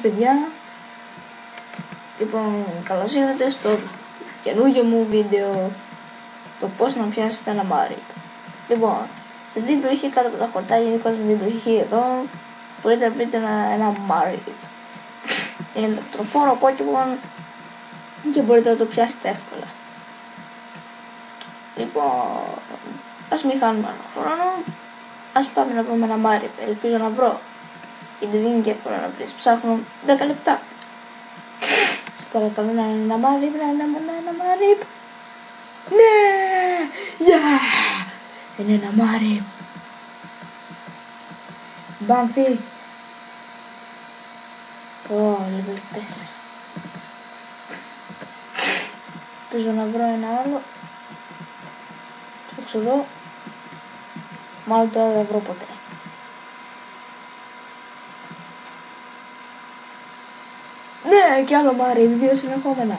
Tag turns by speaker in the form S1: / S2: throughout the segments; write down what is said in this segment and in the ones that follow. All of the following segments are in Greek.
S1: παιδιά. Λοιπόν, καλώς ήρθατε στο καινούργιο μου βίντεο, το πώς να πιάσετε ένα Μάρι. Λοιπόν, σε αυτή την περιοχή κάτω από τα χορτάρια, γενικώς σε αυτή την περιοχή εδώ, μπορείτε να βρείτε ένα Μάρι. Είναι ηλεκτροφόρο Pokemon και μπορείτε να το πιάσετε εύκολα. Λοιπόν, ας μην χάνουμε ένα χρόνο, ας πάμε να βρούμε ένα Μάρι. Ελπίζω να βρω, γιατί δεν είναι και εύκολο να βρεις. Ψάχνω 10 λεπτά. Παρακαλώ να είναι ένα Μάρι, να είναι ένα Μάρι. Ναι! Yeah! Είναι ένα Μάρι. Μπάμφι. Level 4. Ελπίζω να βρω ένα άλλο. Ψάξω εδώ. Μάλλον τώρα δεν βρω ποτέ. Ναι, κι άλλο Μάρι, 2 συνεχόμενα.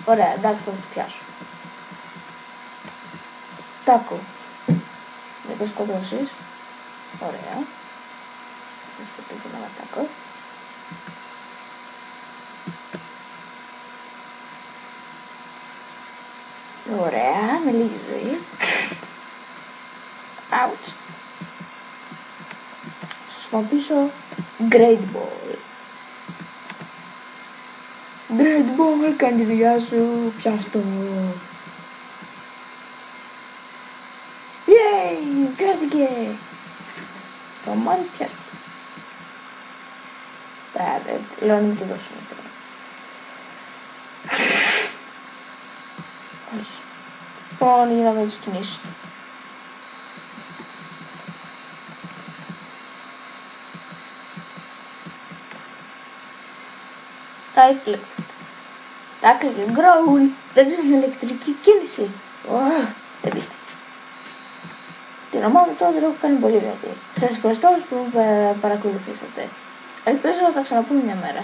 S1: Ωραία, εντάξει, θα το πιάσω. Τάκο. Δεν το σκοτώσεις. Ωραία. Δεν σκοτώσω ένα τάκο. Ωραία, με λίγη ζωή. Ouch. Σας χρησιμοποιήσω Great Ball. Great Ball, κάνει τη δουλειά σου, πιάστο. Yay, πιάστηκε. Το Μάρι πιάστηκε. Λέω να μην του δώσουμε τώρα. Λοιπόν, για να δω τις κινήσεις του. Τα έκλειπε. Τα έκλειπε. Γκράουλ. Δεν ξέρω ηλεκτρική κίνηση. Δεν πειράζει. Την ομάδα τώρα δεν έχω κάνει πολύ δυνατή. Σας ευχαριστώ που παρακολουθήσατε. Ελπίζω να τα ξαναπούμε μια μέρα.